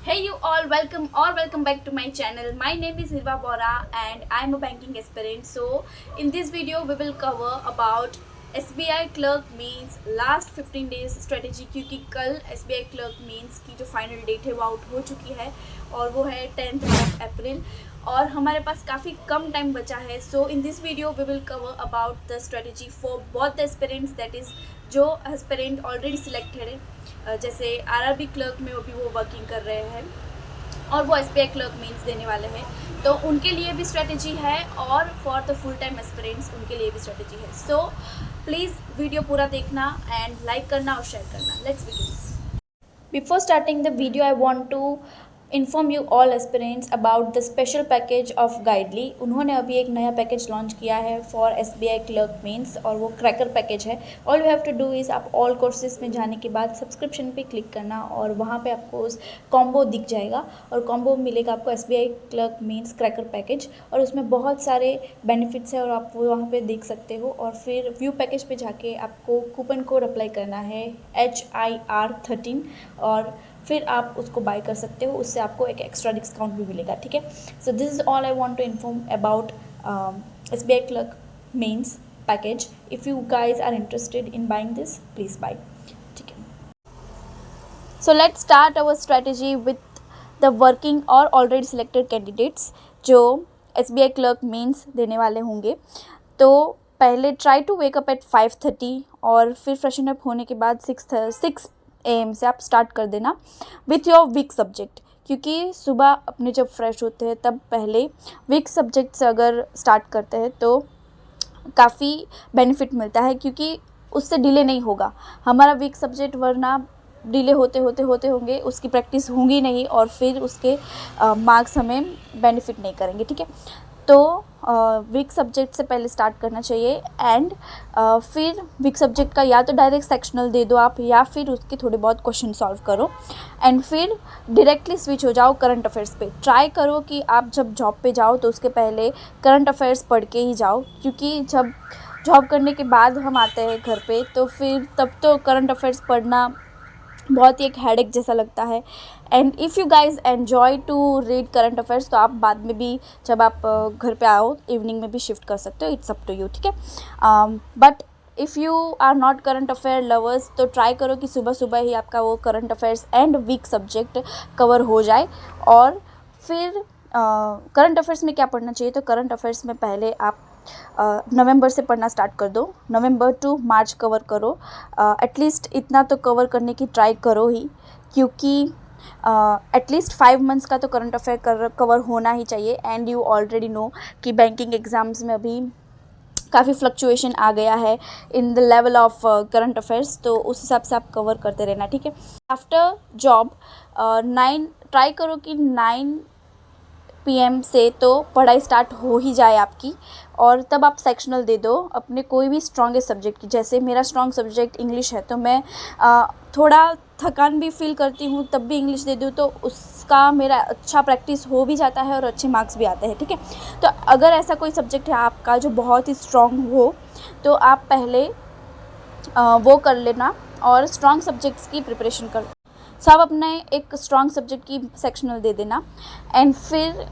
Hey you all, welcome back to my channel. My name is Hirva Bora and I am a banking aspirant. So in this video we will cover about SBI clerk means last 15 days strategy, क्योंकि कल SBI clerk means की जो final date है वो out हो चुकी है और वो है 10th अप्रैल और हमारे पास काफ़ी कम टाइम बचा है. So in this video we will cover about the strategy for both the aspirants, that is जो एस्पिरेंट ऑलरेडी सिलेक्टेड है, जैसे आरआरबी क्लर्क में भी वो वर्किंग कर रहे हैं और वो एसबीआई क्लर्क मेंस देने वाले हैं, तो उनके लिए भी स्ट्रेटजी है और for the full time aspirants उनके लिए भी स्ट्रेटजी है. सो प्लीज़ वीडियो पूरा देखना एंड लाइक करना और शेयर करना. Let's begin. Before starting the video I want to inform you all aspirants about the special package of Guidely. उन्होंने अभी एक नया पैकेज लॉन्च किया है फॉर एसबीआई क्लर्क मेंस और वो क्रैकर पैकेज है. All you have to do is आप ऑल कोर्सेज में जाने के बाद सब्सक्रिप्शन पे क्लिक करना और वहाँ पे आपको उस कॉम्बो दिख जाएगा और कॉम्बो मिलेगा आपको SBI clerk mains cracker package और उसमें बहुत सारे बेनिफिट्स है और आप वो वहाँ पे देख सकते हो. और फिर व्यू पैकेज पे जाके आपको कूपन कोड अप्लाई करना है HIR13 और फिर आप उसको बाय कर सकते हो, उससे आपको एक एक्स्ट्रा डिस्काउंट भी मिलेगा. ठीक है. So this is all I want to inform about SBI clerk mains package. If you guys are interested in buying this, please bye. ठीक है. So let's start our strategy with the working और already selected candidates जो SBI clerk mains देने वाले होंगे. तो पहले try to wake up at 5:30 और फिर फ्रेशन अप होने के बाद 6 AM से आप स्टार्ट कर देना विथ योर वीक सब्जेक्ट, क्योंकि सुबह अपने जब फ्रेश होते हैं तब पहले वीक सब्जेक्ट से अगर स्टार्ट करते हैं तो काफ़ी बेनिफिट मिलता है, क्योंकि उससे डिले नहीं होगा हमारा वीक सब्जेक्ट, वरना डिले होते होंगे उसकी प्रैक्टिस होंगी नहीं और फिर उसके मार्क्स हमें बेनिफिट नहीं करेंगे. ठीक है. तो वीक सब्जेक्ट से पहले स्टार्ट करना चाहिए एंड फिर वीक सब्जेक्ट का या तो डायरेक्ट सेक्शनल दे दो आप या फिर उसके थोड़े बहुत क्वेश्चन सॉल्व करो एंड फिर डायरेक्टली स्विच हो जाओ करंट अफेयर्स पे. ट्राई करो कि आप जब जॉब पे जाओ तो उसके पहले करंट अफेयर्स पढ़ के ही जाओ, क्योंकि जब जॉब करने के बाद हम आते हैं घर पे तो फिर तब तो करंट अफेयर्स पढ़ना बहुत ही एक हेडेक जैसा लगता है. And if you guys enjoy to read current affairs तो आप बाद में भी जब आप घर पे आओ इवनिंग में भी शिफ्ट कर सकते हो. It's up to you. ठीक है. But if you are not current affair lovers तो ट्राई करो कि सुबह सुबह ही आपका वो current affairs and weak subject cover हो जाए. और फिर करंट अफेयर्स में क्या पढ़ना चाहिए, तो करंट अफेयर्स में पहले आप नवंबर से पढ़ना स्टार्ट कर दो. नवंबर टू मार्च कवर करो. एटलीस्ट इतना तो कवर करने की ट्राई करो ही, क्योंकि एटलीस्ट 5 मंथ्स का तो करंट अफेयर कवर होना ही चाहिए. एंड यू ऑलरेडी नो कि बैंकिंग एग्ज़ाम्स में अभी काफ़ी फ्लक्चुएशन आ गया है in the level of current affairs, तो उस हिसाब से आप कवर करते रहना. ठीक है. आफ्टर जॉब 9 ट्राई करो कि 9 PM से तो पढ़ाई स्टार्ट हो ही जाए आपकी और तब आप सेक्शनल दे दो अपने कोई भी स्ट्रॉन्गेस्ट सब्जेक्ट की. जैसे मेरा स्ट्रॉन्ग सब्जेक्ट इंग्लिश है तो मैं थोड़ा थकान भी फील करती हूँ तब भी इंग्लिश दे दूँ, तो उसका मेरा अच्छा प्रैक्टिस हो भी जाता है और अच्छे मार्क्स भी आते हैं. ठीक है. तो अगर ऐसा कोई सब्जेक्ट है आपका जो बहुत ही स्ट्रॉन्ग हो तो आप पहले वो कर लेना और स्ट्रॉन्ग सब्जेक्ट्स की प्रिपरेशन कर. सो आप अपने एक स्ट्रॉन्ग सब्जेक्ट की सेक्शनल दे देना एंड फिर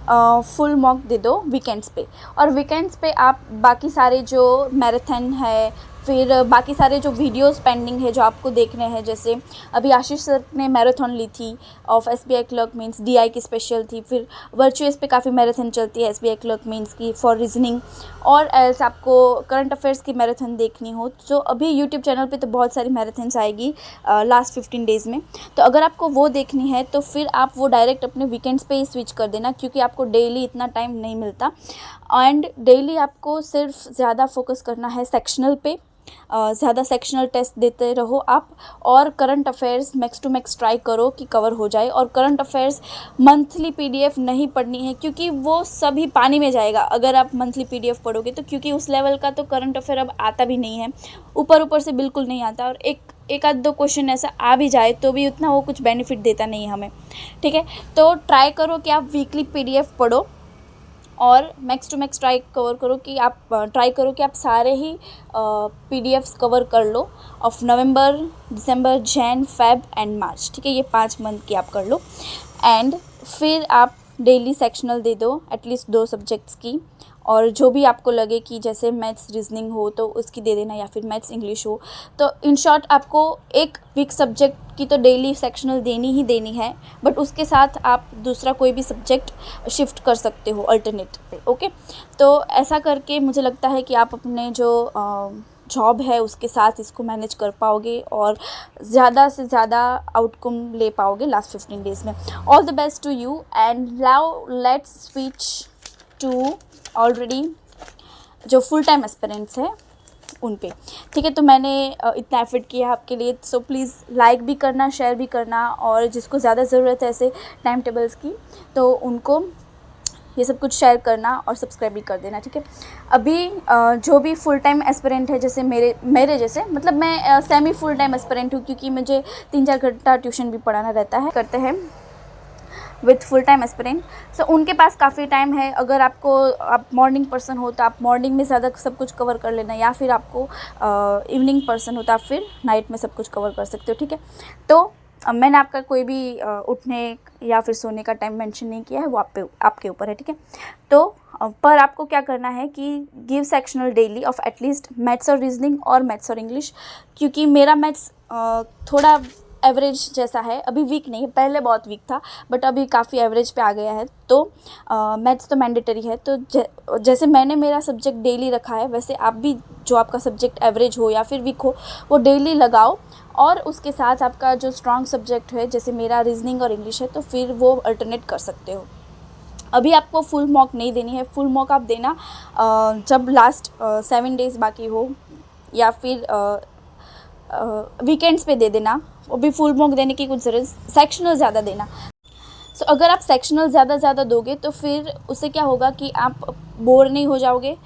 फुल मॉक दे दो वीकेंड्स पे. और वीकेंड्स पे आप बाकी सारे जो मैराथन है, फिर बाकी सारे जो वीडियोस पेंडिंग है जो आपको देखने हैं, जैसे अभी आशीष सर ने मैराथन ली थी of SBI clerk mains, DI की स्पेशल थी. फिर वर्चुअस पे काफ़ी मैराथन चलती है एसबीआई क्लर्क मेंस की फॉर रीजनिंग. और एल्स आपको करंट अफेयर्स की मैराथन देखनी हो तो अभी यूट्यूब चैनल पे तो बहुत सारी मैराथन्स आएगी लास्ट 15 डेज़ में. तो अगर आपको वो देखनी है तो फिर आप वो डायरेक्ट अपने वीकेंड्स पे ही स्विच कर देना, क्योंकि आपको डेली इतना टाइम नहीं मिलता. एंड डेली आपको सिर्फ ज़्यादा फोकस करना है सेक्शनल पे. ज़्यादा सेक्शनल टेस्ट देते रहो आप और current affairs max to max try करो कि कवर हो जाए. और करंट अफेयर्स मंथली PDF नहीं पढ़नी है, क्योंकि वो सभी पानी में जाएगा अगर आप मंथली PDF पढ़ोगे तो, क्योंकि उस लेवल का तो करंट अफेयर अब आता भी नहीं है, ऊपर से बिल्कुल नहीं आता. और एक आध 2 क्वेश्चन ऐसा आ भी जाए तो भी उतना वो कुछ बेनिफिट देता नहीं है हमें. ठीक है. तो ट्राई करो कि आप वीकली PDF पढ़ो और मैक्स टू मैक्स ट्राई करो कि आप सारे ही PDFs कवर कर लो of November, December, Jan, Feb and March, ठीक है, ये 5 मंथ की आप कर लो। एंड फिर आप डेली सेक्शनल दे दो एटलीस्ट 2 सब्जेक्ट्स की, और जो भी आपको लगे कि जैसे मैथ्स रीजनिंग हो तो उसकी दे देना, या फिर मैथ्स इंग्लिश हो। तो इन शॉर्ट आपको एक वीक सब्जेक्ट की तो डेली सेक्शनल देनी ही देनी है, बट उसके साथ आप दूसरा कोई भी सब्जेक्ट शिफ्ट कर सकते हो अल्टरनेट पे, ओके। तो ऐसा करके मुझे लगता है कि आप अपने जो जॉब है उसके साथ इसको मैनेज कर पाओगे और ज़्यादा से ज़्यादा आउटकम ले पाओगे लास्ट 15 डेज़ में। All the best to you, and now let's switch to already जो फुल टाइम एस्पिरेंट्स है उन पे, ठीक है। तो मैंने इतना एफर्ट किया आपके लिए, सो प्लीज़ लाइक भी करना, शेयर भी करना, और जिसको ज़्यादा ज़रूरत है ऐसे टाइम टेबल्स की तो उनको ये सब कुछ शेयर करना और सब्सक्राइब भी कर देना, ठीक है। अभी जो भी फुल टाइम एस्पिरेंट है, जैसे मेरे जैसे, मतलब मैं सेमी फुल टाइम एस्पिरेंट हूँ क्योंकि मुझे 3-4 घंटा ट्यूशन भी पढ़ाना रहता है, करते हैं विथ फुल टाइम एस्पिरेंट। सो उनके पास काफ़ी टाइम है। अगर आप मॉर्निंग पर्सन हो तो आप मॉर्निंग में ज़्यादा सब कुछ कवर कर लेना, या फिर आपको इवनिंग पर्सन हो तो आप फिर नाइट में सब कुछ कवर कर सकते हो, ठीक है। तो मैंने आपका कोई भी उठने या फिर सोने का टाइम मेंशन नहीं किया है, वो आपके ऊपर है, ठीक है। तो पर आपको क्या करना है कि give sectional daily of at least maths और रीजनिंग और मैथ्स और इंग्लिश, क्योंकि मेरा मैथ्स थोड़ा एवरेज जैसा है, अभी वीक नहीं है, पहले बहुत वीक था बट अभी काफ़ी एवरेज पे आ गया है। तो मैथ्स तो मैंडेटरी है, तो जैसे मैंने मेरा सब्जेक्ट डेली रखा है वैसे आप भी जो आपका सब्जेक्ट एवरेज हो या फिर वीक हो वो डेली लगाओ, और उसके साथ आपका जो स्ट्रॉन्ग सब्जेक्ट है जैसे मेरा रीजनिंग और इंग्लिश है तो फिर वो अल्टरनेट कर सकते हो। अभी आपको फुल मॉक नहीं देनी है, फुल मॉक आप देना जब लास्ट 7 डेज़ बाकी हो, या फिर वीकेंड्स पे दे देना। अभी फुल मॉक देने की कुछ ज़रूरत, सेक्शनल ज़्यादा देना। सो अगर आप सेक्शनल ज़्यादा दोगे तो फिर उससे क्या होगा कि आप बोर नहीं हो जाओगे,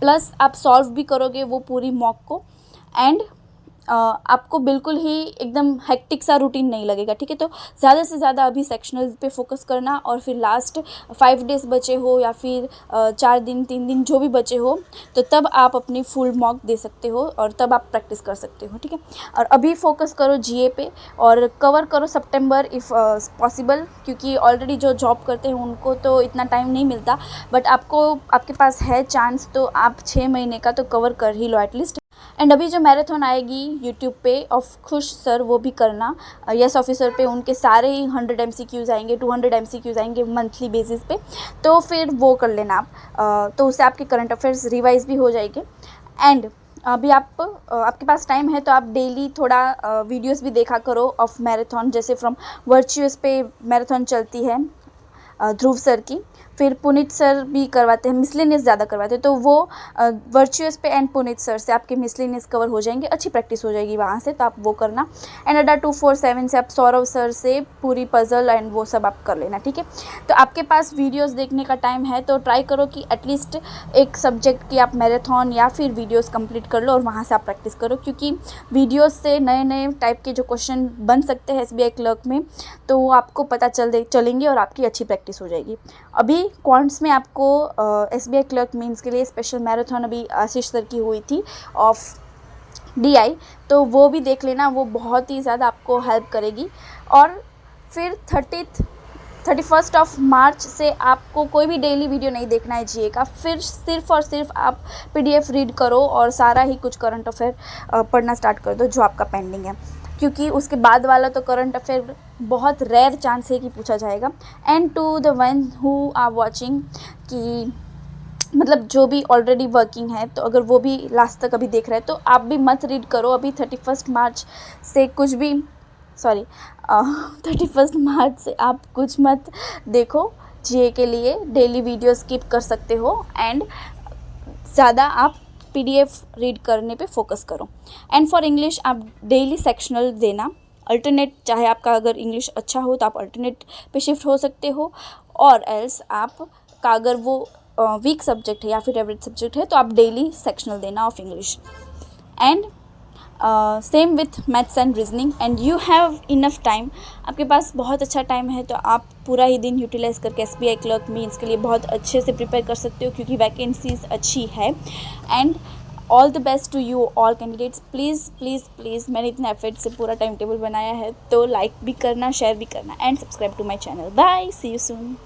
प्लस आप सॉल्व भी करोगे वो पूरी मॉक को, एंड आपको बिल्कुल ही एकदम हेक्टिक सा रूटीन नहीं लगेगा, ठीक है। तो ज़्यादा से ज़्यादा अभी सेक्शनल पे फोकस करना, और फिर लास्ट 5 डेज़ बचे हो या फिर 4 दिन 3 दिन जो भी बचे हो, तो तब आप अपनी फुल मॉक दे सकते हो और तब आप प्रैक्टिस कर सकते हो, ठीक है। और अभी फोकस करो GA पे और कवर करो सितंबर इफ़ पॉसिबल, क्योंकि ऑलरेडी जो जॉब करते हैं उनको तो इतना टाइम नहीं मिलता, बट आपके पास है चांस तो आप 6 महीने का तो कवर कर ही लो एटलीस्ट। एंड अभी जो मैराथन आएगी यूट्यूब पे ऑफ खुश सर, वो भी करना, यस ऑफिसर पे उनके सारे ही 100 MCQs आएंगे, 200 MCQs आएंगे मंथली बेसिस पे, तो फिर वो कर लेना आप, तो उससे आपके करंट अफेयर्स रिवाइज भी हो जाएंगे। एंड अभी आपके पास टाइम है तो आप डेली थोड़ा वीडियोस भी देखा करो ऑफ मैराथन, जैसे फ्रॉम वर्चुअस पे मैराथन चलती है ध्रुव सर की, फिर पुनीत सर भी करवाते हैं, मिसलेनियस ज़्यादा करवाते हैं, तो वो वर्चुअस पे एंड पुनीत सर से आपके मिसलेनियस कवर हो जाएंगे, अच्छी प्रैक्टिस हो जाएगी वहाँ से, तो आप वो करना। एंड अड्डा 247 से आप सौरव सर से पूरी पजल एंड वो सब आप कर लेना, ठीक है। तो आपके पास वीडियोस देखने का टाइम है तो ट्राई करो कि एटलीस्ट एक सब्जेक्ट की आप मैराथन या फिर वीडियोस कंप्लीट कर लो और वहाँ से आप प्रैक्टिस करो, क्योंकि वीडियोस से नए नए टाइप के जो क्वेश्चन बन सकते हैं SBI क्लर्क में, तो वो आपको पता चलेंगे और आपकी अच्छी प्रैक्टिस हो जाएगी। अभी क्वांट्स में आपको SBI क्लर्क मीन्स के लिए स्पेशल मैराथन अभी आशीष सर की हुई थी ऑफ DI, तो वो भी देख लेना, वो बहुत ही ज़्यादा आपको हेल्प करेगी। और फिर 31 ऑफ मार्च से आपको कोई भी डेली वीडियो नहीं देखना है GA का, फिर सिर्फ और सिर्फ आप PDF रीड करो और सारा ही कुछ करंट अफेयर पढ़ना स्टार्ट कर दो जो आपका पेंडिंग है, क्योंकि उसके बाद वाला तो करंट अफेयर बहुत रेयर चांस है कि पूछा जाएगा। And to the one who are watching, कि मतलब जो भी ऑलरेडी वर्किंग है, तो अगर वो भी लास्ट तक अभी देख रहे हैं तो आप भी मत रीड करो अभी 31 मार्च से कुछ भी 31 मार्च से आप कुछ मत देखो GA के लिए, डेली वीडियो स्किप कर सकते हो एंड ज़्यादा आप PDF रीड करने पे फोकस करो। एंड फॉर इंग्लिश आप डेली सेक्शनल देना, अल्टरनेट, चाहे आपका अगर इंग्लिश अच्छा हो तो आप अल्टरनेट पे शिफ्ट हो सकते हो, और एल्स आपका अगर वो वीक सब्जेक्ट है या फिर एवरेज सब्जेक्ट है तो आप डेली सेक्शनल देना of English. And same with maths and reasoning and you have enough time. आपके पास बहुत अच्छा टाइम है, तो आप पूरा ही दिन यूटिलाइज करके SBI क्लर्क मीन्स के लिए बहुत अच्छे से प्रिपेयर कर सकते हो, क्योंकि वैकेंसीज अच्छी है। And all the best to you all candidates. Please please please, मैंने इतने एफर्ट से पूरा टाइम टेबल बनाया है, तो लाइक भी करना, शेयर भी करना and subscribe to my channel. Bye, see you soon.